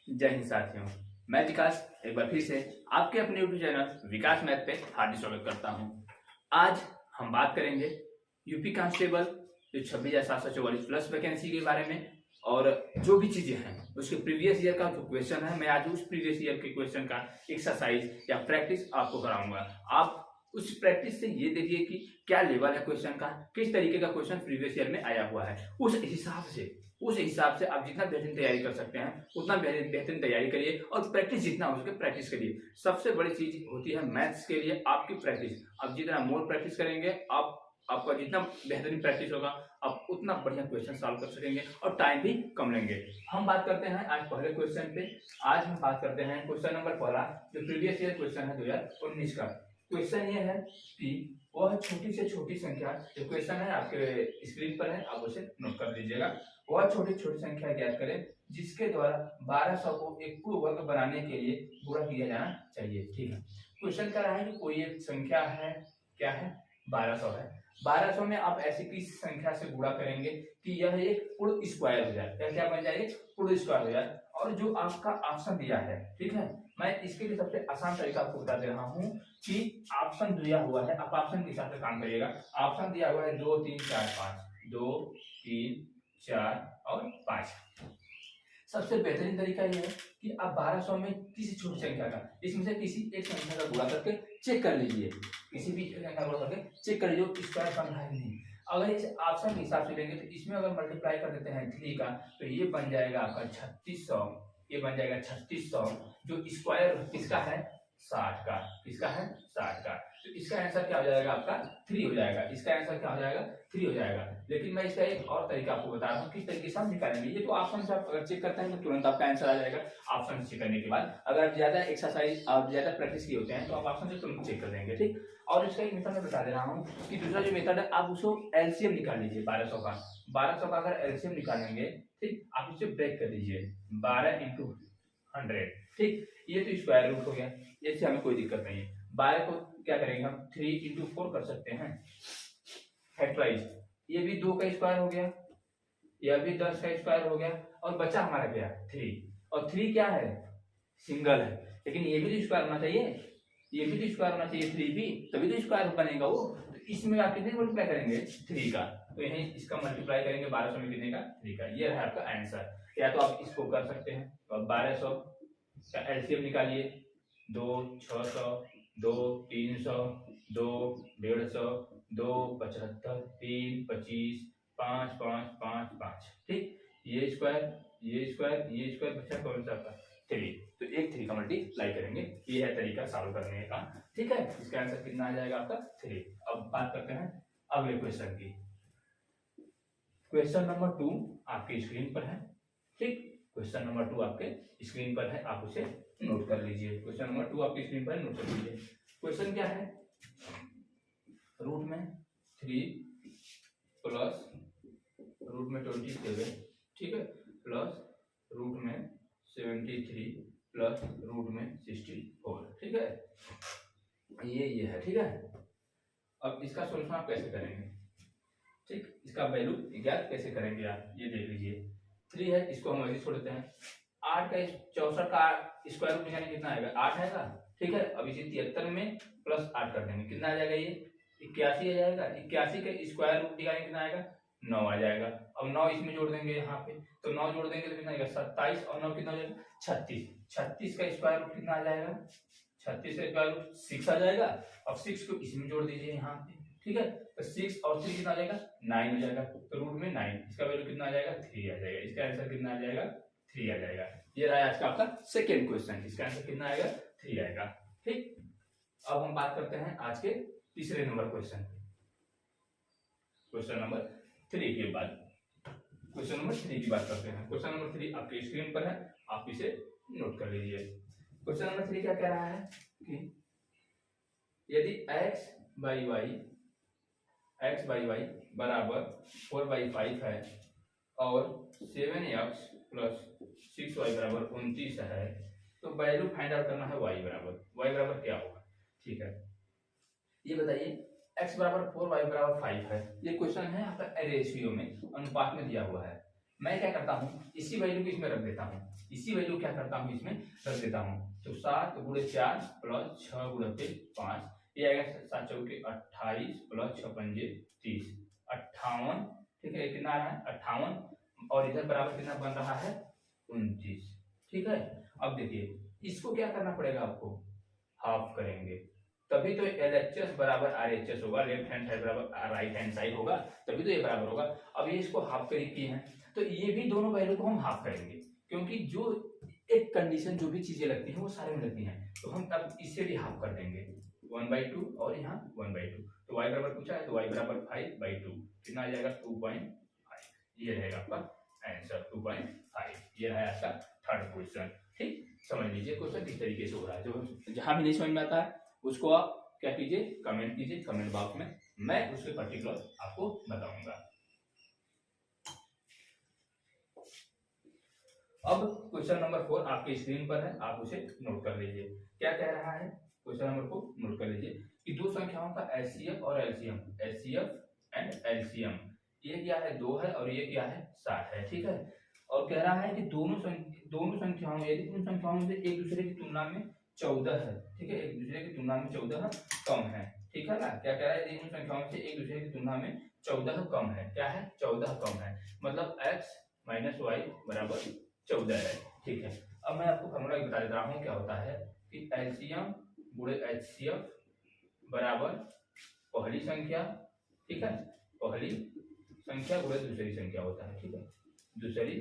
जय हिंद साथियों, मैं विकास एक बार फिर से आपके अपने यूट्यूब चैनल विकास मैथ पे हार्दिक स्वागत करता हूं। आज हम बात करेंगे यूपी कांस्टेबल जो 26,744 प्लस वैकेंसी के बारे में और जो भी चीजें हैं उसके प्रीवियस ईयर का जो क्वेश्चन है, मैं आज उस प्रीवियस ईयर के क्वेश्चन का एक्सरसाइज या प्रैक्टिस आपको कराऊंगा। आप उस प्रैक्टिस से ये देखिए कि क्या लेवल है क्वेश्चन का, किस तरीके का क्वेश्चन प्रीवियस ईयर में आया हुआ है। उस हिसाब से आप जितना बेहतरीन तैयारी कर सकते हैं उतना बेहतरीन तैयारी करिए और प्रैक्टिस जितना हो सके प्रैक्टिस करिए। सबसे बड़ी चीज होती है मैथ्स के लिए आपकी प्रैक्टिस। आप जितना मोर प्रैक्टिस करेंगे, आपका जितना बेहतरीन प्रैक्टिस होगा, आप उतना बढ़िया क्वेश्चन सॉल्व कर सकेंगे और टाइम भी कम लेंगे। हम बात करते हैं आज पहले क्वेश्चन पे। आज हम बात करते हैं क्वेश्चन नंबर पहला, जो प्रीवियस ईयर क्वेश्चन है 2019 का। क्वेश्चन ये है कि वह छोटी से छोटी संख्या, जो क्वेश्चन है आपके स्क्रीन पर है, आप उसे नोट कर लीजिएगा। वह छोटी छोटी संख्या ज्ञात करें जिसके द्वारा 1200 को एक पूर्ण वर्ग बनाने के लिए गुणा किया जाना चाहिए। ठीक है, क्वेश्चन कह रहा है कि कोई एक संख्या है, क्या है, 1200 है। 1200 में आप ऐसी किस संख्या से गुणा करेंगे कि यह एक पूर्ण स्क्वायर हो जाए, या क्या बन जाए, पूर्ण स्क्वायर हो जाए। और जो आपका ऑप्शन दिया है, ठीक है, मैं इसके लिए सबसे आसान तरीका आपको बता दे रहा हूँ कि ऑप्शन दिया हुआ है, आप ऑप्शन के हिसाब से काम करिएगा। ऑप्शन दिया हुआ है 2 3 4 5, 2 3 4 और 5। सबसे बेहतरीन तरीका यह है कि आप 1200 में किसी छोटी संख्या का, इसमें से किसी एक संख्या का गुणा करके चेक कर लीजिए। किसी भी संख्या का गुणा करके चेक कर लीजिए स्क्वायर बन रहा है नहीं। अगर इस ऑप्शन के हिसाब से लेंगे तो इसमें अगर मल्टीप्लाई कर देते हैं 3 का, तो ये बन जाएगा आपका 3600। ये बन जाएगा 3600, जो स्क्वायर किसका है, 60 का। किसका है, 60 का। तो इसका आंसर क्या हो जाएगा, आपका 3 हो जाएगा। इसका आंसर क्या हो जाएगा, 3 हो जाएगा। लेकिन मैं इसका एक और तरीका आपको बता रहा हूँ किस तरीके से हम निकालेंगे। ये तो ऑप्शन से आप अगर चेक करते हैं तो तुरंत आपका आंसर आ जाएगा ऑप्शन से करने के बाद। अगर आप ज्यादा एक्सरसाइज, आप ज्यादा प्रैक्टिस किए होते हैं तो आप ऑप्शन से तुरंत चेक कर देंगे। ठीक, और इसका एक मेथड मैं बता दे रहा हूँ कि दूसरा जो मेथड है, आप उसको एलसीएम निकाल लीजिए 1200 का। 1200 का अगर एलसीएम निकालेंगे, ठीक, आप इसे ब्रेक कर दीजिए 12 इंटू 100। ठीक, ये तो स्क्वायर रूट हो गया, इससे हमें कोई दिक्कत नहीं है। 12 को क्या करेंगे हम 3 इंटू 4 कर सकते हैं फैक्टराइज। ये भी 2 का स्क्वायर हो गया, यह भी 10 का स्क्वायर हो गया, और बचा हमारा क्या, 3। और 3 क्या है, सिंगल है, लेकिन ये भी तो स्क्वायर होना चाहिए, ये भी तो स्क्वायर होना चाहिए 3 भी, तभी तो स्क्वायर बनेगा वो। तो इसमें आप कितने मल्टीप्लाई करेंगे, 3 का। तो यही इसका मल्टीप्लाई करेंगे 1200 में कितने का, 3 का। ये है आपका आंसर। या तो आप इसको कर सकते हैं, तो 1200 का एलसीएम निकालिए, 2 600, 2 300, 2 150, 2 75, 3 25, 5 5 5 5। ठीक, ये स्क्वायर, ये स्क्वायर, ये स्क्वायर, बचा कौन सा आपका, 3। तो एक 3 का मल्टीप्लाई करेंगे। ये है तरीका सॉल्व करने का। ठीक है, इसका आंसर कितना आ जाएगा आपका, 3। अब बात करते हैं अगले क्वेश्चन की। क्वेश्चन नंबर 2 आपकी स्क्रीन पर है। ठीक, क्वेश्चन नंबर 2 आपके स्क्रीन पर है, आप उसे नोट कर लीजिए। क्वेश्चन नंबर 2 आपकी स्क्रीन पर नोट कर लीजिए। क्वेश्चन क्या है, रूट में 3 प्लस रूट में 27, ठीक है, प्लस रूट में 73 प्लस रूट में 64। ठीक है, ये है। ठीक है, अब इसका सोल्यूशन आप कैसे करेंगे, ठीक, इसका वैल्यू ज्ञात कैसे करेंगे आप, ये देख लीजिए। 3 है, इसको हम ऐसे छोड़ देते हैं। 8 का 64 का स्क्वायर रूट निकालेंगे, कितना आएगा, 8 आएगा। ठीक है, अब इसे 73 में प्लस 8 कर देंगे, कितना आ जाएगा, ये 81 आ जाएगा। 81 का स्क्वायर रूट निकालेंगे, कितना आएगा, 9 आ जाएगा। अब 9 इसमें जोड़ देंगे यहाँ पे, तो 9 जोड़ देंगे तो कितना आएगा, 27, और 9 कितना हो जाएगा, 36। 36 का स्क्वायर रूट कितना आ जाएगा, 36 का स्क्वायर रूट 6 आ जाएगा। अब 6 को इसमें जोड़ दीजिए यहाँ पे, ठीक है, तो 6 और 3 कितना आ जाएगा, 9 हो जाएगा। तो रूट में 9, इसका वैल्यू कितना आ जाएगा, 3 आ जाएगा। इसका आंसर कितना आ जाएगा, 3 आ जाएगा। ये रहा आज का आपका सेकेंड क्वेश्चन, इसका आंसर कितना आएगा, 3 आएगा। ठीक, अब हम बात करते हैं आज के तीसरे नंबर क्वेश्चन, क्वेश्चन नंबर 3 के बाद क्वेश्चन नंबर 3 की बात करते हैं। क्वेश्चन नंबर 3 आपके स्क्रीन पर है, आप इसे नोट कर लीजिए। क्वेश्चन नंबर 3 क्या कह रहा है कि यदि x बाई वाई बराबर 4/5 है और 7x प्लस 6y बराबर 29 है, तो वैल्यू फाइंड आउट करना है y बराबर क्या होगा। ठीक है, ये बताइए, x बराबर 4, y बराबर 5 है। ये क्वेश्चन है आपका रेशियो में, अनुपात में दिया हुआ है। मैं क्या करता हूँ, इसी वैल्यू को इसमें रख देता हूँ, इसी वैल्यू क्या करता हूँ इसमें रख देता हूँ। तो 7 गुणे 4 प्लस 6 गुणे 5, ये आएगा 7 चौके 28 प्लस 6 पंजे 30, 58। ठीक है, कितना आ रहा है 58, और इधर बराबर कितना बन रहा है 29। ठीक है, अब देखिए इसको क्या करना पड़ेगा आपको, हाफ करेंगे, तभी तो LHS बराबर RHS होगा, लेफ्ट हैंड साइड बराबर राइट हैंड साइड होगा, तभी तो ये बराबर होगा। अब ये इसको हाफ करीब किए हैं, तो ये भी दोनों वैल्यू को हम हाफ करेंगे, क्योंकि जो एक कंडीशन जो भी चीजें लगती हैं वो सारे में लगती हैं, तो हम अब इसे भी हाफ कर देंगे 1/2 और यहाँ 1/2। तो y बराबर पूछा है तो y बराबर 5/2, कितना आ जाएगा 2.5। ये रहेगा आपका आंसर 2.5। ये रहा आपका थर्ड क्वेश्चन। ठीक, समझ लीजिए क्वेश्चन किस तरीके से हो रहा है। जो जहां भी नहीं समझ में आता है उसको आप क्या कीजिए, कमेंट कीजिए कमेंट बॉक्स में, मैं उसके पर्टिकुलर आपको बताऊंगा। अब क्वेश्चन नंबर 4 आपके स्क्रीन पर है, आप उसे नोट कर लीजिए। क्या कह रहा है क्वेश्चन नंबर को नोट कर लीजिए कि दो संख्याओं का एचसीएफ और एलसीएम, एचसीएफ एंड एलसीएम, ये क्या है 2 है और ये क्या है 7 है। ठीक है, और कह रहा है कि दोनों संख्याओं, यदि उन संख्याओं में एक दूसरे की तुलना में 14 है, ठीक है, एक दूसरे की तुलना में 14 कम है। ठीक है ना, क्या कह रहा है, यदि उन संख्याओं से एक दूसरे की तुलना में 14 कम है, क्या है 14 कम है, मतलब x माइनस वाई बराबर 14 है। ठीक है, अब मैं आपको फॉर्मूला बता देता हूँ क्या होता है कि एलसीएम गुणे एचसीएफ बराबर पहली संख्या, ठीक है, पहली संख्या गुणे दूसरी संख्या होता है। ठीक है, दूसरी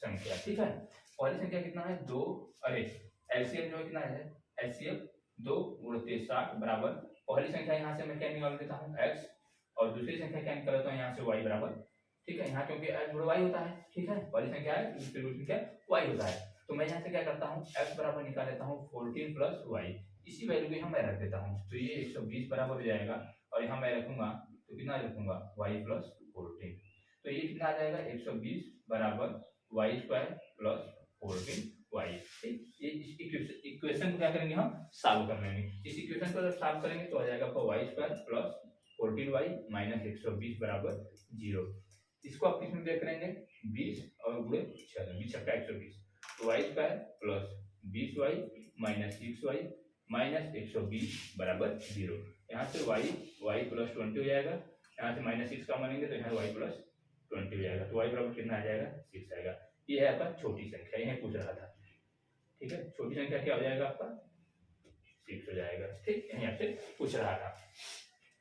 संख्या। ठीक है, पहली संख्या कितना है 2, अरे एलसीएम जो कितना है एचसीएफ 2 गुणे 60 बराबर पहली संख्या यहाँ से मैं क्या निकाल देता हूँ x, और दूसरी संख्या क्या निकाल देता हूँ यहाँ से y बराबर। ठीक है, यहाँ क्योंकि x गुणे y होता है, ठीक है, पहली संख्या है दूसरी संख्या y होता है, तो मैं यहाँ से क्या करता हूँ x बराबर निकाल लेता हूँ 14 प्लस y, इसी वैल्यू को यहाँ मैं रख देता हूँ, तो ये 120 बराबर हो जाएगा, और यहाँ मैं रखूंगा तो कितना रखूंगा y प्लस 14, तो ये कितना आ जाएगा 120 बराबर y स्क्वायर प्लस 14y। ये इक्वेशन को क्या करेंगे हम सॉल्व कर लेंगे, इस इक्वेशन को जब सॉल्व करेंगे तो आ जाएगा आपका y square plus 14y minus 120 बराबर 0। इसको आप किसमें ब्रेक करेंगे 20 और गुणे 6, 20 छक्का 120, तो y square plus 20y minus 6y minus 120 बराबर 0। यहाँ से y प्लस 20 हो जाएगा, यहाँ से माइनस 6 का मानेंगे तो यहाँ y प्लस 20 हो जाएगा, तो y बराबर कितना आ जाएगा 6 आएगा। ये है आपका छोटी संख्या, यही पूछ रहा था। ठीक है, छोटी संख्या क्या हो जाएगा आपका 6 हो जाएगा। ठीक, यही आपसे पूछ रहा था,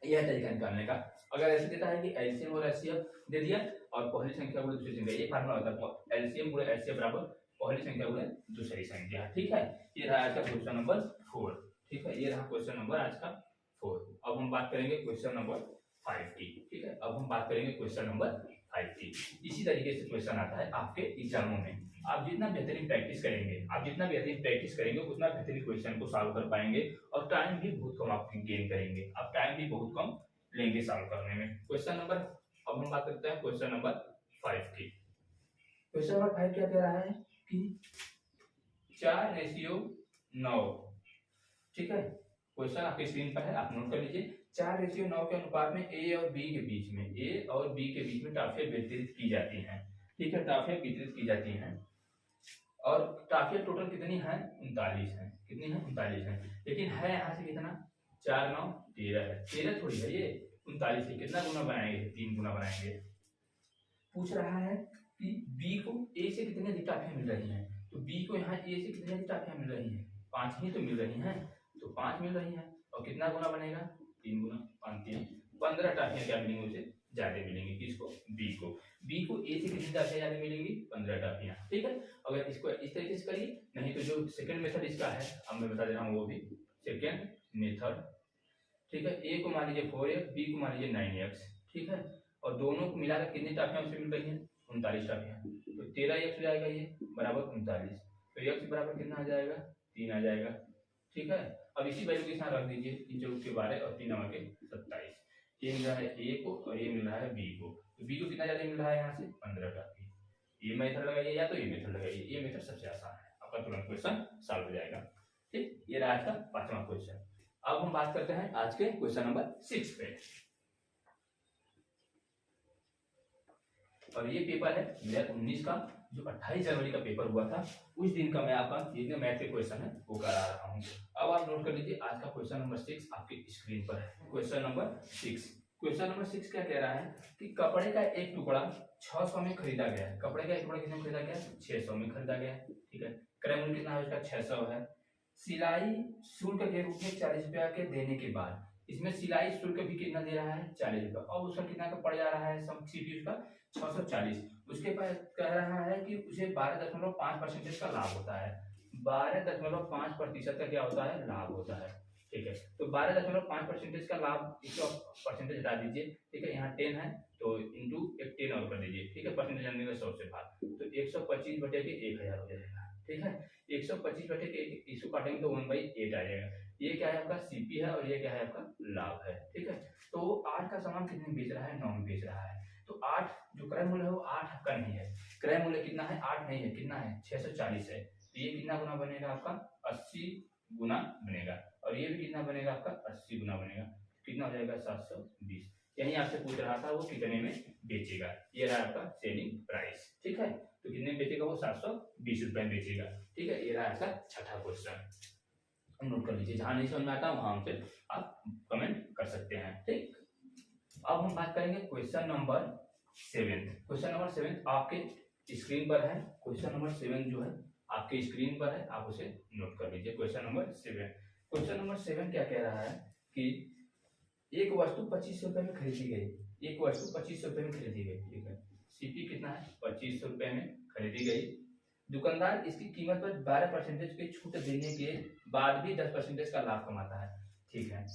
यह तरीका निकालने का। अगर ऐसे देता है कि एलसीएम और एचसीएफ दे दिया और पहली संख्या गुणे दूसरी संख्या, ये फार्मूला होता है एलसीएम गुणे एचसीएफ बराबर पहली संख्या गुणे दूसरी संख्या। ठीक है, ये रहा आज का क्वेश्चन नंबर 4। ठीक है, ये रहा क्वेश्चन नंबर आज का 4। अब हम बात करेंगे क्वेश्चन नंबर 5 की। ठीक है, अब हम बात करेंगे क्वेश्चन नंबर 5 की। इसी तरीके से क्वेश्चन आता है आपके एग्जामों में, आप जितना बेहतरीन प्रैक्टिस करेंगे, उतना बेहतरीन क्वेश्चन को सॉल्व कर पाएंगे, और टाइम भी बहुत कम आप गेन करेंगे, आप टाइम भी बहुत कम लेंगे सॉल्व करने में। क्वेश्चन नंबर, अब हम बात करते हैं क्वेश्चन नंबर 5 की। क्वेश्चन नंबर 5 क्या कह रहा है कि 4:9। ठीक है, क्वेश्चन आपके स्क्रीन पर है, आप नोट कर लीजिए। 4:9 के अनुपात में ए और बी के बीच में टाफियां वितरित की जाती हैं। ठीक है, टाफियां वितरित की जाती हैं, और टाफियां टोटल कितनी है 39 है, कितनी है 39 है, लेकिन है यहाँ से कितना 4 9 13 है, 13 थोड़ी है ये 39 है, कितना गुना बनाएंगे 3 गुना बनाएंगे। पूछ रहा है कि बी को ए से कितनी अधिक टाफियां मिल रही हैं, तो बी को यहाँ ए से कितनी अधिक टाफियां मिल रही हैं 5 ही तो मिल रही हैं, तो 5 मिल रही हैं, और कितना गुना बनेगा 3 गुना 5 3 15 टाफियां क्या मिलेंगी उसे ज्यादा मिलेंगी, किसको बी को ए से कितनी टाफियां ज्यादा मिलेंगी 15 टाफियां। ठीक है, अगर इसको इस तरीके से करिए, नहीं तो जो सेकंड मेथड इसका है अब मैं बता दे रहा हूँ, वो भी सेकंड मेथड। ठीक है, ए को मान लीजिए 4x, बी को मान लीजिए 9x। ठीक है, और दोनों को मिलाकर कितनी टाफियां उसे मिल रही हैं 39 टाफियां, तो 13x हो जाएगा ये बराबर 39, तो x बराबर कितना आ जाएगा 3 आ जाएगा। ठीक है, अब इसी वैल्यू के साथ रख दीजिए, 3 चौक के 12 और 3 नवा के 27, ये मिल रहा है ए को और ये मिल रहा है बी को, तो बी को कितना ज्यादा मिल रहा है यहाँ से 15 टाफी। ये मेथड लगाइए या तो ये मेथड लगाइए, ये मेथड सबसे आसान है, आपका तुरंत क्वेश्चन सॉल्व हो जाएगा। ठीक, ये रहा आज का 5वां क्वेश्चन। अब हम बात करते हैं आज के क्वेश्चन नंबर 6 पे। और ये पेपर है 2019 का, जो 28 जनवरी का पेपर हुआ था, उस दिन का मैं आपका ये जो मैथ के क्वेश्चन है वो करा रहा हूँ। अब आप नोट कर लीजिए, आज का क्वेश्चन नंबर 6 आपकी स्क्रीन पर है। क्वेश्चन नंबर 6, क्वेश्चन नंबर 6 क्या कह रहा है कि कपड़े का एक टुकड़ा 600 में खरीदा गया है। कपड़े का एक टुकड़ा कितने में खरीदा गया है? 600 में खरीदा गया है। ठीक है, क्रय मूल्य कितना है उसका? 600 है। सिलाई शुल्क के रूप में 40 रुपया के देने के बाद, इसमें सिलाई शुल्क भी कितना दे रहा है? 40 रुपया। और उसका कितना का पड़ जा रहा है? सीपी उसका 640। उसके बाद कह रहा है कि उसे 12.5% का लाभ होता है। 12.5% का क्या होता है? लाभ होता है। ठीक है, तो 12.5% का लाभ, इसका परसेंटेज हटा दीजिए। ठीक है, यहाँ 10 है तो इंटू एक 10 और कर दीजिए। ठीक है, परसेंटेज जानने का 100 से भाग, तो 125 बटे के 1000 हो जाएगा। ठीक है, 125 बटे के इसको काटेंगे तो 1/8 आ जाएगा। ये क्या है? आपका सीपी है और ये क्या है? आपका लाभ है। ठीक है, तो 8 का सामान कितने में बेच रहा है? 9 में बेच रहा है। तो 8 जो क्रय मूल्य है वो 8 का नहीं है। क्रय मूल्य कितना है? 8 नहीं है, कितना है? 640 है। तो ये कितना गुना बनेगा आपका? 80 गुना बनेगा। और ये भी कितना बनेगा आपका? 80 गुना बनेगा। कितना हो जाएगा? 720। यही आपसे पूछ रहा था वो कितने में बेचेगा। ये रहा आपका सेलिंग प्राइस। ठीक है, तो कितने में बेचेगा वो? 720 रुपए में बेचेगा। ठीक है, ये रहा आपका छठा क्वेश्चन। नोट कर लीजिए, जहां नहीं समझ में आता वहां हमसे आप कमेंट कर सकते हैं। ठीक, अब हम बात करेंगे क्वेश्चन नंबर 7। क्वेश्चन नंबर 7 आपके स्क्रीन पर है। क्वेश्चन नंबर 7 जो है आपके स्क्रीन पर है, आप उसे नोट कर लीजिए। क्वेश्चन नंबर 7, क्वेश्चन नंबर 7 क्या कह रहा है कि एक वस्तु 2500 रुपए में खरीदी गई। एक वस्तु 2500 रुपए में खरीदी गई। ठीक है, सीपी कितना है? 2500 रुपए में खरीदी गई। दुकानदार इसकी कीमत पर 12% की छूट देने के बाद भी 10% का लाभ कमाता है। ठीक है,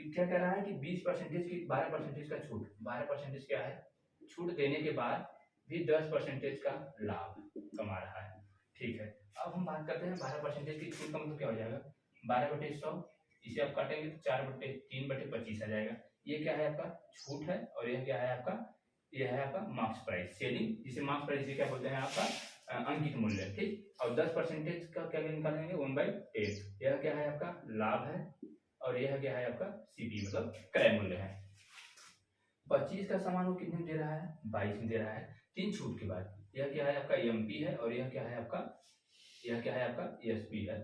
क्या कह रहा है कि 20% की 12% का छूट, 12% क्या है? छूट देने के बाद भी 10% का लाभ कमा रहा है। ठीक है, अब हम बात करते हैं 12% की छूट का मतलब क्या हो जाएगा? 12/100, इसे आप काटेंगे तो 4/3/25 आ जाएगा। ये क्या है? आपका छूट है। और यह क्या है आपका? यह है आपका मार्क्स प्राइस, सेलिंग, जिसे मार्क्स प्राइस क्या बोलते हैं? आपका अंकित मूल्य। ठीक, और 10% का क्या निकालेंगे? 1/10। यह क्या है? आपका लाभ है। और यह क्या है? आपका सीपी मतलब क्रय मूल्य है। 25 का सामान वो कितने में दे रहा है? 22 में दे रहा है 3 छूट के बाद। यह क्या है? आपका एमपी है। और यह क्या है आपका? यह क्या है? आपका एसपी है।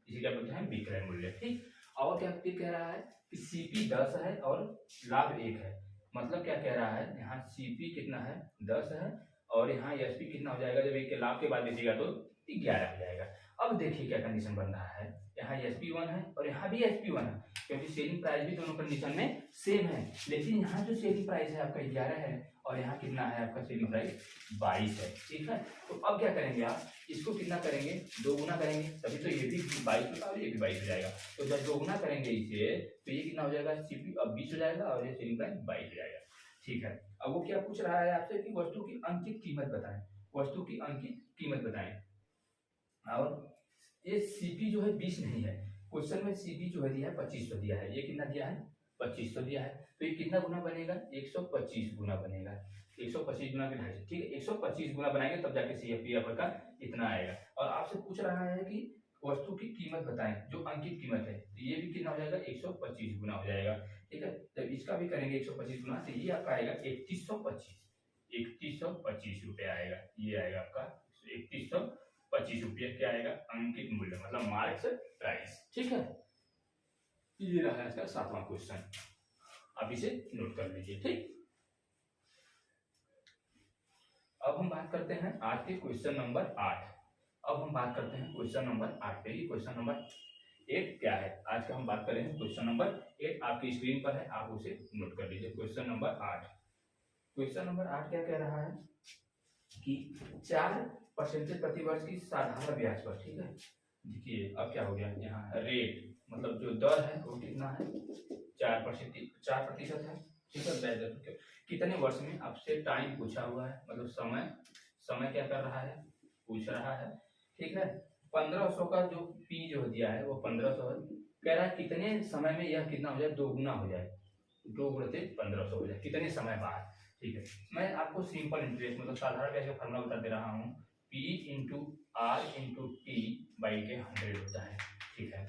इसे क्या बोलते हैं? विक्रय मूल्य। ठीक, और क्या कह रहा है कि सीपी 10 है और लाभ 1 है। मतलब क्या कह रहा है? यहाँ सीपी कितना है? 10 है और यहाँ एसपी कितना हो जाएगा? जब एक के लाभ के बाद बेचेगा तो 11 हो जाएगा। अब देखिए क्या कंडीशन बन रहा है, यहाँ एसपी 1 है और यहाँ भी एसपी 1 है, क्योंकि सेलिंग प्राइस भी दोनों कंडीशन में सेम है। लेकिन यहाँ जो सेलिंग प्राइस है आपका 11 है और यहाँ कितना है? आपका सेलिंग प्राइस 22 है। ठीक है, तो अब क्या करेंगे आप? इसको कितना करेंगे? 2 गुना करेंगे, तभी तो ये भी 22 होगा और ये भी 22 हो जाएगा। तो जब 2 गुना करेंगे इसे तो ये कितना हो जाएगा? सीपी अब 20 हो जाएगा और ये सेलिंग प्राइस 22 हो जाएगा। ठीक है, अब वो क्या पूछ रहा है आपसे कि वस्तु की अंकित कीमत बताएं। वस्तु की अंकित कीमत बताएं। और ये सीपी जो है 20 नहीं है, क्वेश्चन में सीपी जो है दिया है 2500 दिया है। ये कितना दिया है? 2500 दिया है। तो ये कितना गुना बनेगा? 125 गुना बनेगा। 125 गुना के 250। ठीक है, 125 गुना बनाएंगे तब जाके सीएफपी आपका का इतना आएगा। और आपसे पूछ रहा है कि वस्तु की कीमत बताएं, जो अंकित कीमत है, तो ये भी कितना हो जाएगा? 125 गुना हो जाएगा। ठीक है, जब इसका भी करेंगे 125 गुना तो ये आपका आएगा 3125 रुपए आएगा। ये आएगा आपका 3125 रुपये। क्या आएगा? अंकित मूल्य मतलब मार्क्स प्राइस। ठीक है, ये रहा इसका 7वां क्वेश्चन, आप इसे नोट कर लीजिए। ठीक, अब हम बात करते हैं आज के क्वेश्चन नंबर 8। अब हम बात करते हैं क्वेश्चन नंबर 8 पे। क्वेश्चन नंबर 8 क्या है? आज का हम बात करेंगे क्वेश्चन नंबर 8, आपकी स्क्रीन पर है, आप उसे नोट कर लीजिए। क्वेश्चन नंबर 8, क्वेश्चन नंबर 8 क्या कह रहा है कि 4% प्रति वर्ष की साधारण ब्याज पर। ठीक है, देखिए अब क्या हो गया, यहाँ रेट मतलब जो दर है वो कितना है? 4% है। ठीक है, ब्याज दर कितने वर्ष में आपसे टाइम पूछा हुआ है, मतलब समय क्या कर रहा है? पूछ रहा है। ठीक है, 1500 का जो पी जो दिया है वो 1500 है। कह रहा है कितने समय में यह कितना हो जाए? 2 गुना हो जाए। 2 गुना से 1500 हो जाए, कितने समय बाद? ठीक है, मैं आपको सिंपल इंटरेस्ट मतलब साधारण ब्याज का फॉर्मूला बता दे रहा हूँ। P into R into T by K 100 होता है। ठीक है,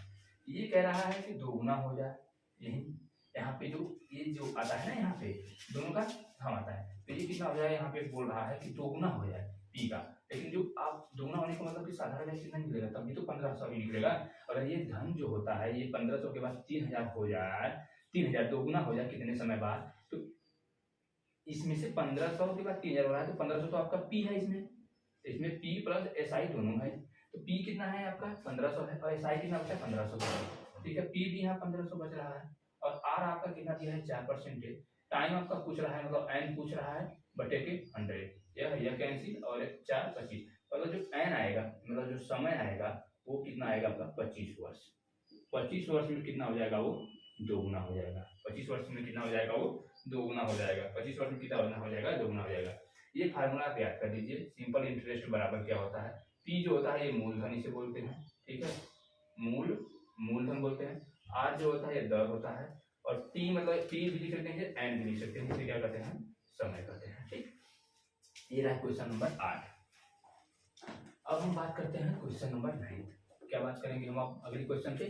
ये कह रहा है कि 2 गुना हो जाए। यही यहाँ पे जो ये जो आता है ना, यहाँ पे दोनों का हम आता है, तो ये कितना हो जाएगा, यहाँ पे बोल रहा है कि दोगुना हो जाए पी का, लेकिन जो आप दोगुना होने का मतलब कि साधारण कितना निकलेगा, तभी तो 1500 ही निकलेगा। अगर ये धन जो होता है ये 1500 के बाद 3000 हो जाए, 3000 दोगुना हो जाए कितने समय बाद, तो इसमें से 1500 के बाद 3000 हो रहा है, तो 1500 तो आपका पी है, इसमें पी प्लस एस आई दोनों है। तो पी कितना है आपका 1500 है, और एस आई कितना बचा 1500। ठीक है, पी भी यहाँ 1500 बच रहा है, और आर आपका कितना दिया है 4%। टाइम आपका पूछ रहा है, मतलब एन पूछ रहा है बटे के 100, यह कैंसिल, और 4 25, मतलब जो एन आएगा, मतलब जो समय आएगा वो कितना आएगा आपका 25 वर्ष। 25 वर्ष में कितना हो जाएगा, वो दोगुना हो जाएगा। 25 वर्ष में कितना हो जाएगा, वो दोगुना हो जाएगा। 25 वर्ष में कितना हो जाएगा, दोगुना हो जाएगा। ये फार्मूला आप याद कर लीजिए। सिंपल इंटरेस्ट बराबर क्या होता है, पी जो होता है ये मूलधन इसे बोलते हैं, ठीक है, मूलधन बोलते हैं। आर जो होता है ये दर होता है, और टी मतलब टी भी लिख सकते हैं, एन भी लिख सकते हैं, इसे क्या कहते हैं, समय कहते हैं। ठीक, ये रहा क्वेश्चन नंबर 8। अब हम बात करते हैं क्वेश्चन नंबर 9। क्या बात करेंगे हम अब अगले क्वेश्चन पे,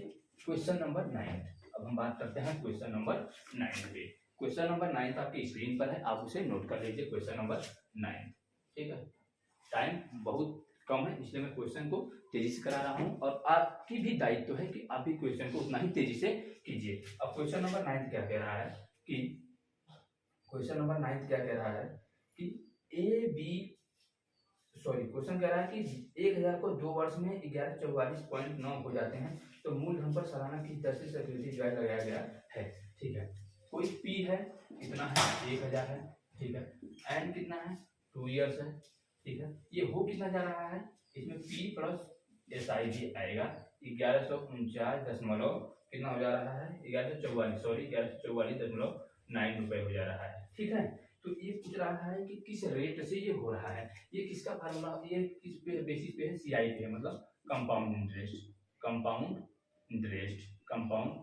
क्वेश्चन नंबर 9। अब हम बात करते हैं क्वेश्चन नंबर 9 पे। क्वेश्चन नंबर 9 आपकी स्क्रीन पर है, आप उसे नोट कर लीजिए, क्वेश्चन नंबर 9। ठीक है, टाइम बहुत कम है इसलिए मैं क्वेश्चन को तेजी से करा रहा हूं, और आपकी भी दायित्व है कि आप भी क्वेश्चन को उतना ही तेजी से कीजिए। अब क्वेश्चन नंबर 9 क्या कह रहा है कि क्वेश्चन नंबर 9 क्या कह रहा है कि क्वेश्चन कह रहा है कि 1000 को 2 वर्ष में 1144.9 हो जाते हैं, तो मूलधन पर सालाना किस दर से चक्रवृद्धि ब्याज लगाया गया है। ठीक है, कोई पी है कितना है 1000 है, ठीक है, एन कितना है 2 इयर्स है, ठीक है, ये हो कितना जा रहा है, इसमें पी प्लस एस आई भी आएगा 1149 दशमलव कितना हो जा रहा है 1144.9 रुपए हो जा रहा है। ठीक है, तो ये पूछ रहा है कि किस रेट से ये हो रहा है, ये किसका फार्मूला, ये किस पे बेसिस पे है, सीआई पे है, मतलब कंपाउंड इंटरेस्ट, कंपाउंड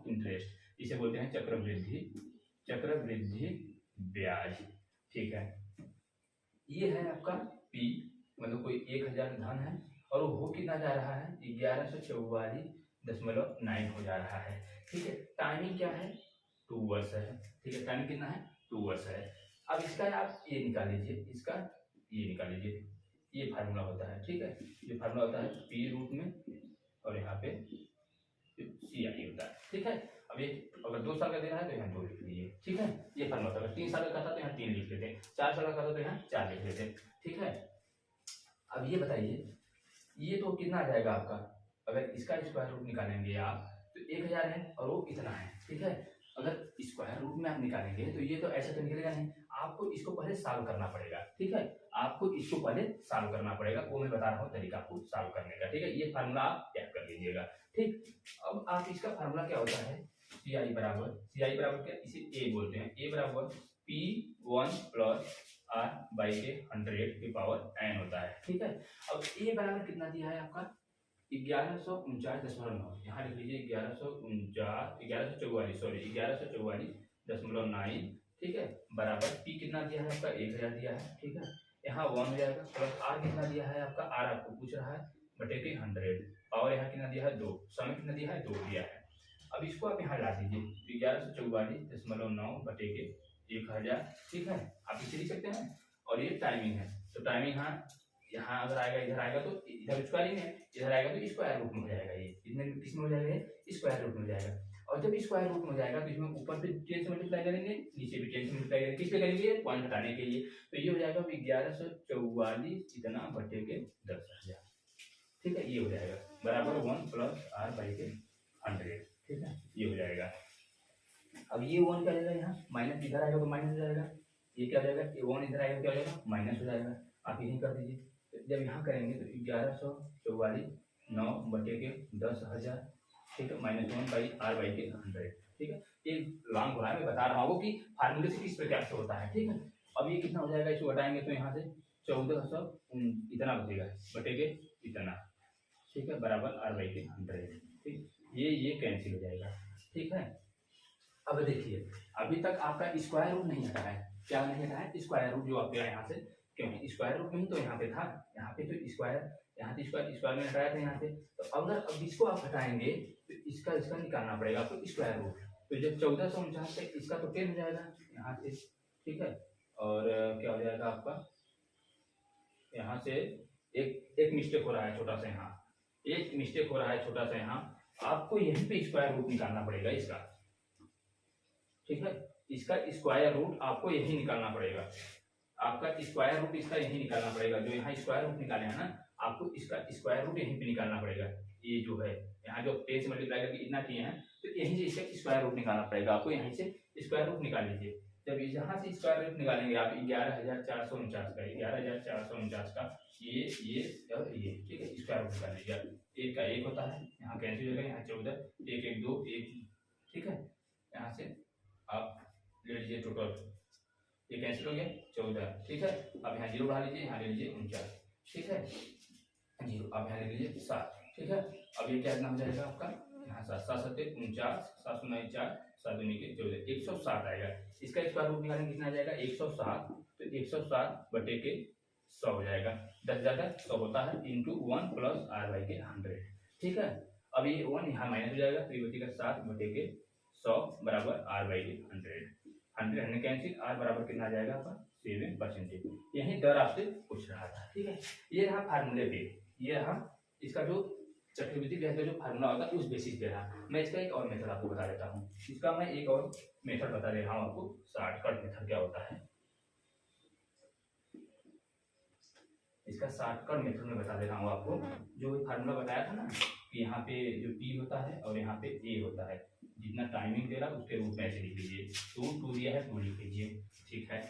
इंटरेस्ट इसे बोलते हैं चक्रवृद्धि ब्याज। ठीक है, ये है आपका पी, मतलब कोई 1000 धन है, और वो हो कितना जा रहा है 1144.9 हो जा रहा है। ठीक है, टाइमिंग क्या है 2 वर्ष है। ठीक है, टाइमिंग कितना है 2 वर्ष है। अब इसका आप ये निकाल लीजिए, इसका ये निकाल लीजिए, ये फार्मूला होता है। ठीक है, ये फार्मूला होता है पी रूट में, और यहाँ पे सी आई होता है। ठीक है, अब ये अगर 2 साल का दे रहा है तो यहाँ 2 लिख लीजिए। ठीक है, ये फार्मूला होता है। 3 साल का था तो यहाँ 3 लिख लेते हैं, 4 साल का था तो यहाँ 4 लिख लेते हैं। ठीक है, अब ये बताइए ये तो कितना आ जाएगा आपका, अगर इसका स्क्वायर रूट निकालेंगे आप तो 1000 है और वो इतना है। ठीक है, अगर स्क्वायर रूट में आप निकालेंगे तो ये तो ऐसा तो निकलेगा नहीं, आपको इसको पहले सॉल्व करना पड़ेगा। ठीक है, आपको इसको पहले सॉल्व करना पड़ेगा, वो मैं बता रहा हूँ तरीका आपको सॉल्व करने का। ठीक है, ये फार्मूला आप याद कर लीजिएगा। ठीक, अब आप इसका फार्मूला क्या होता है, सी आई बराबर क्या, इसे ए बोलते हैं, ए बराबर P1 plus R by K 100 की पावर n होता है। ठीक है, अब ए बराबर कितना दिया है आपका 1149.9, यहाँ लिख लीजिए 1144.9। ठीक है, बराबर पी कितना दिया है आपका 1000 दिया है। ठीक है, यहाँ 1 हो जाएगा, प्लस आर कितना दिया है आपका, आर आपको पूछ रहा है बटे के 100, पावर यहाँ कितना दिया है 2, समय कितना दिया है 2 दिया है। अब इसको आप यहाँ ला दीजिए 1144.9 बटे के 1000। ठीक है, आप इसे लिख सकते हैं, और ये टाइमिंग है, तो टाइमिंग यहाँ अगर आएगा, इधर आएगा तो इधर स्क्वायरिंग है, इधर आएगा तो स्क्वायर रूट में हो जाएगा, ये इतने किस में हो जाएगा, स्क्वायर रूट में हो जाएगा। और जब स्क्वायर रूट में हो जाएगा तो इसमें ऊपर पे 10 से मल्टीप्लाई करेंगे, नीचे भी 10 से मल्टीप्लाई करेंगे, किस पे करेंगे, पॉइंट हटाने के लिए, तो ये हो जाएगा 1144 इतना बटे के 10,000। ठीक है, ये हो जाएगा बराबर 1 प्लस आर बाई के 100। ठीक है, ये हो जाएगा। अब ये 1 क्या हो जाएगा, यहाँ माइनस इधर आएगा तो माइनस हो जाएगा, ये क्या हो जाएगा, ये 1 इधर आएगा क्या हो जाएगा, माइनस हो जाएगा। आप यही कर दीजिए, जब यहाँ करेंगे तो 1144.9 बटे के 10,000। ठीक है, -1 बाई आर बाई के 100। ठीक है, ये लॉन्ग हो रहा है, मैं बता रहा हूँ कि फार्मूले से किस प्रकार से होता है। ठीक है, अब ये कितना हो जाएगा, इसको हटाएंगे तो यहाँ से 1400 इतना बचेगा बटे के इतना। ठीक है, बराबर आर बाई के 100। ठीक, ये कैंसिल हो जाएगा। ठीक है, अब देखिए अभी तक आपका स्क्वायर रूट नहीं हटा है, क्या नहीं हटा है, स्क्वायर रूट जो आपका यहाँ से, क्योंकि स्क्वायर रूट में ही तो यहाँ पे था, यहाँ पे तो स्क्वायर, यहाँ पे स्क्वायर में हटाया था यहाँ से, तो अगर अब इसको आप हटाएंगे तो इसका निकालना पड़ेगा आपको स्क्वायर रूट। तो जब 1449 से इसका तो 10 हो जाएगा यहाँ से। ठीक है, और क्या हो जाएगा आपका, यहाँ से एक मिस्टेक हो रहा है छोटा सा, यहाँ एक मिस्टेक हो रहा है छोटा सा, यहाँ आपको यहीं पे स्क्वायर रूट निकालना पड़ेगा इसका, ठीक है। इसका स्क्वायर रूट आपको यही निकालना पड़ेगा, आपका स्क्वायर रूट इसका यही निकालना पड़ेगा। जो यहाँ स्क्वायर रूट निकाले हैं ना, आपको इसका स्क्वायर रूट यहीं पे निकालना पड़ेगा। ये जो है यहाँ जो 10 से मल्टीप्लाई करके इतना किए हैं, तो यहीं से इसका स्क्वायर रूट निकालना पड़ेगा आपको। यहीं से स्क्वायर रूट निकाल लीजिए। जब यहाँ से स्क्वायर रूट निकालेंगे आप 11,449 का, 11,449 का ये और ये, ठीक है, स्क्वायर रूट निकाल लीजिए। एक का एक होता है, यहाँ कैंसिल हो जाएगा, यहाँ 14, 1 1 2 1, ठीक है। यहाँ से आप ले लीजिए टोटल, ये कैंसिल हो गया 14, ठीक है। अब यहाँ 0 बढ़ा लीजिए, यहाँ ले लीजिए 49, ठीक है, 0, अब यहाँ ले लीजिए 7, ठीक है। अब ये क्या हो जाएगा आपका, यहाँ 7 7 7 49, 7 9 4 7 2 के 14, 160 आएगा। इसका स्क्वायर रूट निकालेंगे, कितना आ जाएगा 160, तो 160 बटे के 100 हो जाएगा। 10 ज़्यादा 100 होता है, into 1 plus r by K 100, ठीक है। अब ये 1 यहाँ माइनस हो जाएगा, 3 बटे का 7 बटे के 100 बराबर r by K 100 100 cancel, r बराबर कितना आ जाएगा आपका 7%। यही दर आपसे पूछ रहा था, ठीक है। ये रहा फार्मूले पे, ये रहा इसका जो चक्रवृद्धि ब्याज का जो फार्मूला होगा उस बेसिस पे रहा। मैं इसका एक और मेथड आपको बता देता हूँ, इसका मैं एक और मेथड बता दे रहा हूँ आपको, शॉर्टकट मेथड क्या होता है, इसका शॉर्टकट मेथड में बता दे रहा हूँ आपको। जो फार्मूला बताया था ना कि यहाँ पे जो p होता है और यहाँ पे a होता है, जितना टाइमिंग दे रहा है उसके रूप में ऐसे लिख लीजिए, 2 दिया है 2 लिख लीजिए, ठीक है।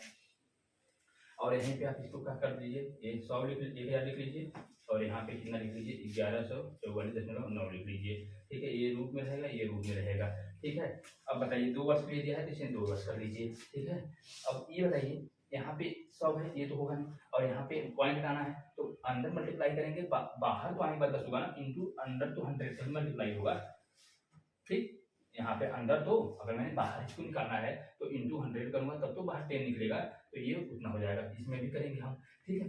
और यहीं पे आप इसको क्या कर दीजिए, 100 लिख लीजिए, 1000 लिख लीजिए, और यहाँ पे कितना लिख लीजिए 1144.9 लिख लीजिए, ठीक है। ये रूप में रहेगा, ये रूप में रहेगा, ठीक है। अब बताइए 2 वर्ष के लिए दिया है तो इसे 2 वर्ष कर लीजिए, ठीक है। अब ये बताइए यहाँ पे 100 है, ये तो होगा नहीं, और यहाँ पे पॉइंट हटाना है तो अंदर मल्टीप्लाई करेंगे, बाहर तो आने के बाद 10 होगा ना, इंटू अंदर तो 100 से मल्टीप्लाई होगा, ठीक। यहाँ पे अंदर तो अगर मैंने बाहर इसको निकालना है तो इंटू 100 करूंगा तब तो बाहर 10 निकलेगा, तो ये उतना हो जाएगा। इसमें भी करेंगे हम, ठीक है।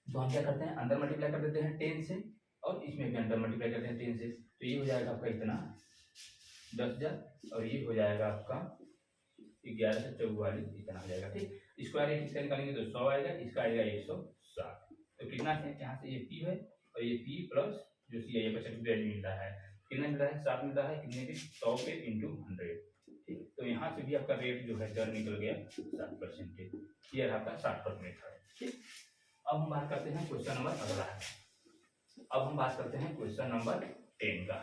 तो हम क्या करते हैं, अंदर मल्टीप्लाई कर देते हैं 10 से, और इसमें भी अंदर मल्टीप्लाई करते हैं 10 से, तो ये हो जाएगा आपका इतना 10,000, और ये हो जाएगा आपका 11 से 44 इतना हो जाएगा, ठीक। स्क्वायर रूट इसका निकालेंगे तो 100 आएगा, इसका आएगा 160, तो कितना है यहाँ से ये p है, और ये p प्लस जो सी है 50 वैल्यू मिल रहा है, कितना मिल रहा है 7 मिल रहा है, कितने पे 100 पे इंटू 100, ठीक। तो यहाँ से भी आपका रेट जो है दर निकल गया 7%, ये आपका 60% मेथड, ठीक। अब हम बात करते हैं क्वेश्चन नंबर अगला है, अब हम बात करते हैं क्वेश्चन नंबर 10 का,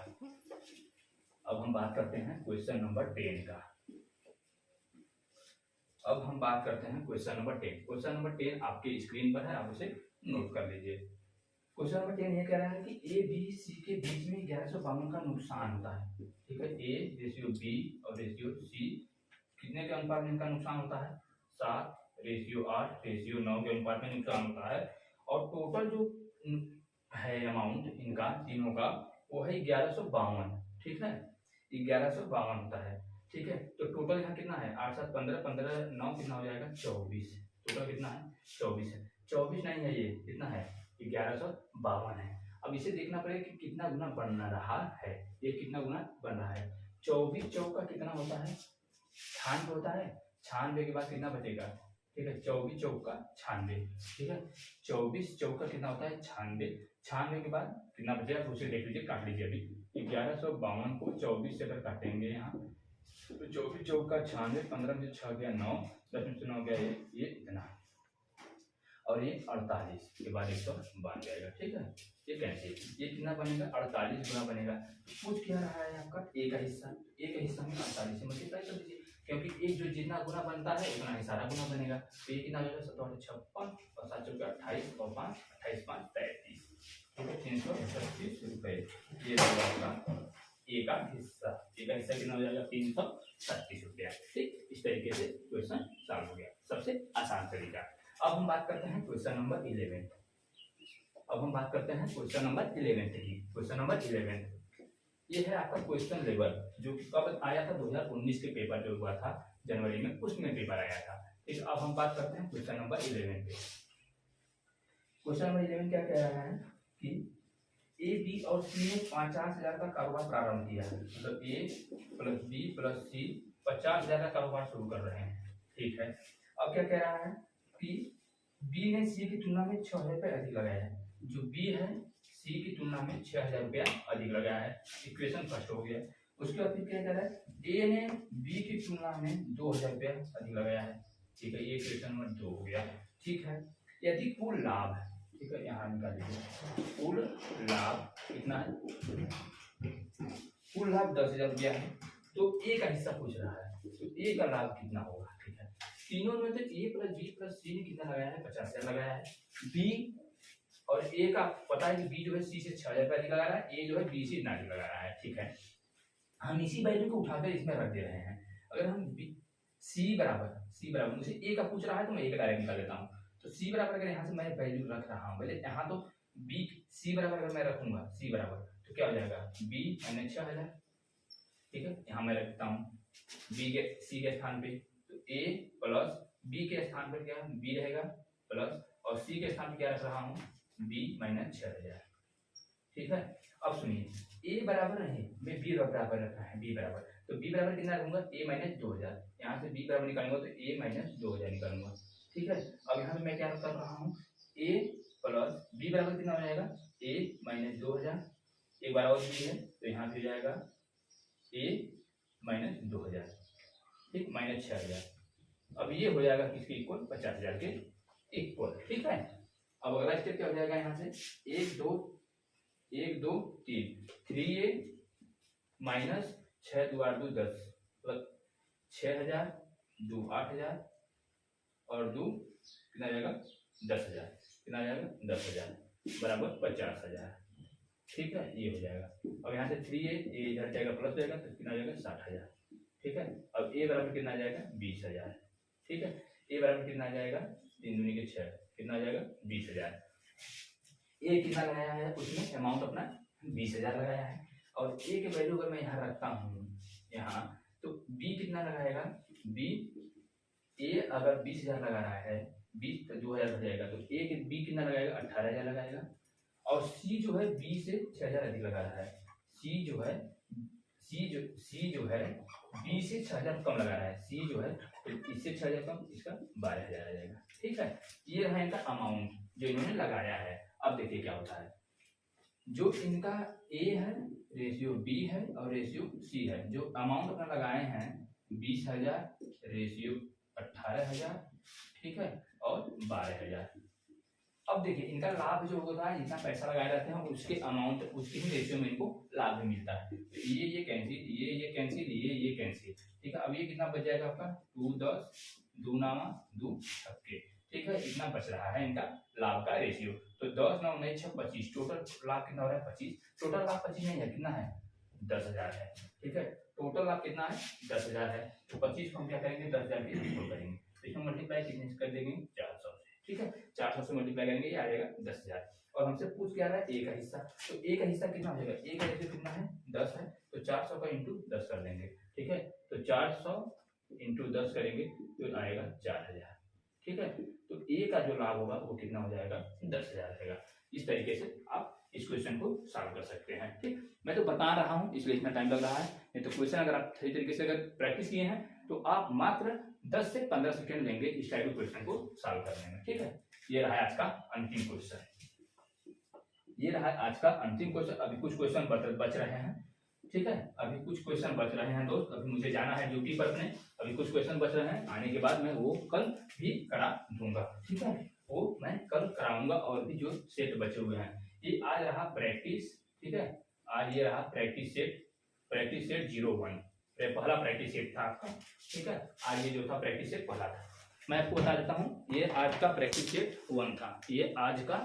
अब हम बात करते हैं क्वेश्चन नंबर 10 का, अब हम बात करते हैं क्वेश्चन नंबर 10। क्वेश्चन नंबर 10 आपके स्क्रीन पर है, आप उसे नोट कर लीजिए। क्वेश्चन नंबर 10 ये कह रहा है कि ए बी सी के बीच में 1152 का नुकसान होता है, ठीक है। ए रेशियो बी और रेशियो सी कितने के अनुपात में इनका नुकसान होता है, 7 रेशियो 8 रेशियो 9 के अनुपात में नुकसान होता है, और टोटल जो है अमाउंट इनका तीनों का वो है 1152, ठीक है, 1152 होता है, ठीक है। तो टोटल यहाँ कितना है 8 7 15 15 9 कितना हो जाएगा 24, टोटल कितना है 24 है, 24 नहीं है, ये कितना है 1152 है। अब इसे देखना पड़ेगा कि कितना गुना बन रहा है, ये कितना गुना बन रहा है, 24 चौक का कितना होता है 96 होता है, 96 के बाद कितना बचेगा, ठीक है, 24 चौक का 96, ठीक है, 24 चौक का कितना होता है 96, 96 के बाद कितना बचेगा उसे देख लीजिए, काट लीजिए अभी। 1152 को 24 से अगर काटेंगे यहाँ तो 24 चौक का 96, 15 में 6 गया 9, 10 में से 9 गया ये इतना, और ये 48 के बाद 100 बन जाएगा, ठीक है। ये कैसे, ये कितना बनेगा 48 गुना बनेगा। पूछ क्या रहा है आपका ए का हिस्सा, ए का हिस्सा में 48 से मल्टीप्लाई कर दीजिए, क्योंकि एक जो जितना गुना बनता है उतना ही सारा गुना बनेगा, तो ये कितना हो जाएगा 7 56 और 7 चौके 28 और 5 28 5 33, ठीक है, 336 रुपए। ये आपका ए का हिस्सा, ए का हिस्सा कितना हो जाएगा 336 रुपया, ठीक। इस तरीके से क्वेश्चन सॉल्व हो गया, सबसे आसान तरीका। अब हम बात करते हैं क्वेश्चन नंबर 11, अब हम बात करते हैं क्वेश्चन नंबर 11 की। क्वेश्चन नंबर 11 ये है आपका क्वेश्चन लेवल, जो कि कब आया था 2019 के पेपर जो हुआ था जनवरी में, उसमें पेपर आया था, ठीक। अब हम बात करते हैं क्वेश्चन नंबर 11 पे। क्वेश्चन नंबर 11 क्या कह रहा है कि ए बी और सी ने 50,000 का कारोबार प्रारंभ किया है, मतलब ए प्लस बी प्लस सी 50,000 का कारोबार शुरू कर रहे हैं, ठीक है। अब क्या कह रहा है कि बी ने सी की तुलना में 6,000 रुपये अधिक लगाया है। जो बी है सी की तुलना में 6,000 रुपया अधिक लगाया है। इक्वेशन फर्स्ट हो गया। उसके बाद फिर क्या कह रहा है ए ने बी की तुलना में 2,000 रुपया अधिक लगाया है। ठीक है, ये इक्वेशन नंबर 2 हो गया। ठीक है, यदि कुल लाभ, ठीक है यहाँ निकाल लीजिए, कुल लाभ कितना है, कुल लाभ 10,000 रुपया है। तो ए का हिस्सा पूछ रहा है, तो ए का लाभ कितना होगा। ठीक है, तीनों में तो ए प्लस बी प्लस सी ने कितना लगाया है, 50,000 लगाया है। बी और ए का पता है कि बी जो है सी से 6,000 रुपया अधिक लगा रहा है, ए जो है बी से इतना अधिक लगा रहा है। ठीक है, हम इसी वैल्यू को उठाकर इसमें रख दे रहे हैं। अगर हम सी बराबर मुझे ए का पूछ रहा है तो मैं ए का डायरेक्ट निकाल देता हूँ। तो सी बराबर अगर यहाँ से मैं वैल्यू रख रहा हूँ, पहले यहाँ तो बी सी बराबर अगर मैं रखूंगा सी बराबर तो क्या हो जाएगा बी माइनस 6,000। ठीक है, यहाँ मैं रखता हूँ बी के सी के स्थान पे, तो ए प्लस बी के स्थान पर क्या बी रहेगा प्लस, और सी के स्थान पर क्या रख रहा हूँ बी माइनस 6,000। ठीक है, अब सुनिए ए बराबर नहीं, मैं बी बराबर रखा है, बी बराबर, तो बी बराबर कितना रखूंगा ए माइनस 2,000। यहाँ से बी बराबर निकालूंगा तो ए माइनस 2,000 निकालूंगा। ठीक है, अब यहाँ पे मैं क्या कर रहा हूँ ए प्लस बी बराबर कितना हो जाएगा ए माइनस 2,000, एक बार और बी है तो यहाँ पे हो जाएगा ए माइनस 2,000, ठीक माइनस 6,000। अब ये हो जाएगा किसके इक्वल 50,000 के इक्वल। ठीक है, अब अगला स्टेप क्या हो जाएगा यहाँ से 1 2 3 3a माइनस 6 2 8 2 10 प्लस 6,000 2 8,000 और 2 कितना आ जाएगा 10,000, कितना आ जाएगा 10,000 बराबर 50,000। ठीक है, ये हो जाएगा। अब यहाँ से 3a इधर जाएगा प्लस जाएगा तो कितना आ जाएगा 60,000। ठीक है, अब a बराबर कितना आ जाएगा 20,000। ठीक है, a बराबर कितना आ जाएगा 3 दूनी के 6 कितना आ जाएगा 20,000। ए कितना लगाया है उसमें अमाउंट अपना 20,000 लगाया है, और ए के वैल्यू अगर मैं यहाँ रखता हूँ यहाँ, तो बी कितना लगाएगा बी, ए अगर 20,000 लगा रहा है 20 तो 2,000 हो जाएगा, तो ए के बी कितना लगाएगा 18,000 लगाएगा, और सी जो है बी से 6,000 अधिक लगा रहा है। सी जो है बी से 6,000 कम लगा रहा है, सी जो है तो इससे 6,000 कम, इसका 12,000 आ जाएगा। ठीक है, ये रहा इनका अमाउंट जो इन्होंने लगाया है। अब देखिए क्या होता है, जो इनका ए है रेशियो बी है और रेशियो सी है, जो अमाउंट अपना लगाए हैं 20,000 रेशियो 18,000, ठीक है, और 12,000। अब देखिए इनका लाभ जो होता है जितना पैसा लगाए रहते हैं उसके अमाउंट उसके ही रेशियो में इनको लाभ भी मिलता है। तो ये कैंसिल, ये कैंसिल, ये कैंसिल। ठीक है, अब ये कितना बच जाएगा आपका 2 10 2 नामा 2 छक्के। ठीक है, इतना बच रहा है इनका लाभ का रेशियो। तो 10 9 9 6 25, टोटल लाभ कितना हो रहा है 25। टोटल लाभ 25 नहीं है, कितना है 10,000 है। ठीक है, टोटल लाभ कितना है 10,000 है, तो 25 को हम क्या करेंगे 10,000 के इक्वल करेंगे, तो इसमें मल्टीप्लाई कितने से कर देंगे 400 से। ठीक है, 400 से मल्टीप्लाई करेंगे ये आ जाएगा 10,000, और हमसे पूछ क्या रहा है ए का हिस्सा, तो ए का हिस्सा कितना हो जाएगा, ए का रेशियो कितना है 10 है, तो 400 का इंटू 10 कर देंगे। ठीक है, तो 400 इंटू 10 करेंगे तो आएगा 4,000। ठीक है, तो ए का जो लाभ होगा वो कितना हो जाएगा 10,000 रहेगा। इस तरीके से आप इस क्वेश्चन को सॉल्व कर सकते हैं। ठीक, मैं तो बता रहा हूं इसलिए इतना टाइम लग रहा है, नहीं तो क्वेश्चन अगर आप सही तरीके से अगर प्रैक्टिस किए हैं तो आप मात्र 10 से 15 सेकंड लेंगे इस टाइप के क्वेश्चन को सॉल्व करने में। ठीक है, ये रहा आज का अंतिम क्वेश्चन, ये रहा आज का अंतिम क्वेश्चन। अभी कुछ क्वेश्चन बच रहे हैं। ठीक है, अभी कुछ क्वेश्चन बच रहे हैं दोस्त, अभी मुझे जाना है ड्यूटी पर अपने, अभी कुछ क्वेश्चन बच रहे हैं, आने के बाद मैं वो कल भी करा दूंगा। ठीक है, वो मैं कल कराऊंगा, और भी जो सेट बचे हुए हैं ये आज रहा प्रैक्टिस। ठीक है, आज ये रहा प्रैक्टिस सेट 01, पहला प्रैक्टिस सेट था आपका। ठीक है, आज ये जो था प्रैक्टिस सेट पहला था। मैं आपको बता देता हूँ ये आज का प्रैक्टिस सेट 1 था, ये आज का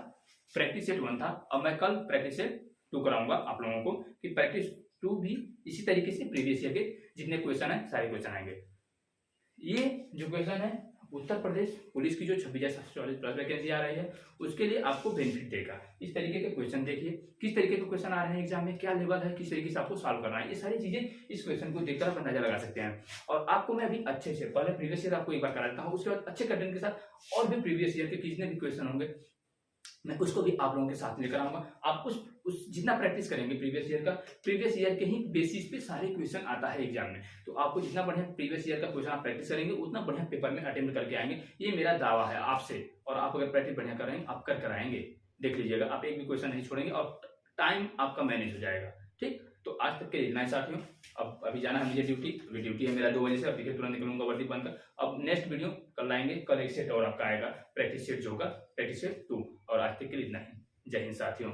प्रैक्टिस सेट 1 था। अब मैं कल प्रैक्टिस सेट 2 कराऊंगा आप लोगों को, कि प्रैक्टिस 2 भी इसी तरीके से प्रीवियस ईयर के जितने क्वेश्चन है सारे क्वेश्चन आएंगे। ये जो क्वेश्चन है उत्तर प्रदेश पुलिस की जो 26,744 प्लस वैकेंसी आ रही है उसके लिए आपको बेनिफिट देगा। इस तरीके के क्वेश्चन देखिए, किस तरीके के क्वेश्चन आ रहे हैं एग्जाम में, क्या लेवल है, किस तरीके से आपको सॉल्व करना है, ये सारी चीजें इस क्वेश्चन को देखकर आप अंदाजा लगा सकते हैं। और आपको मैं अभी अच्छे से पहले प्रीवियस ईयर आपको एक बार करा देता हूँ, उसके बाद अच्छे कंटेंट के साथ और भी प्रीवियस ईयर के कितने भी क्वेश्चन होंगे मैं उसको भी आप लोगों के साथ लेकर आऊंगा। आप उस जितना प्रैक्टिस करेंगे प्रीवियस ईयर के ही बेसिस पे सारे क्वेश्चन आता है एग्जाम में, तो आपको जितना बढ़िया प्रीवियस ईयर का क्वेश्चन आप प्रैक्टिस करेंगे उतना बढ़िया पेपर में अटेम्प्ट करके आएंगे। ये मेरा दावा है आपसे, और आप अगर प्रैक्टिस बढ़िया करेंगे आप कर कराएंगे, देख लीजिएगा, आप एक भी क्वेश्चन नहीं छोड़ेंगे और टाइम आपका मैनेज हो जाएगा। ठीक, तो आज तक के इतना ही साथियों। अब अभी जाना है मुझे ड्यूटी, अभी ड्यूटी है मेरा 2 बजे से, अभी तुरंत निकलूंगा वर्दी बनकर। अब नेक्स्ट वीडियो कल लाएंगे, कल एक सेट और आपका आएगा, प्रैक्टिस सेट जो होगा प्रैक्टिस सेट 2। और आज तक के लिए इतना ही। जय हिंद साथियों।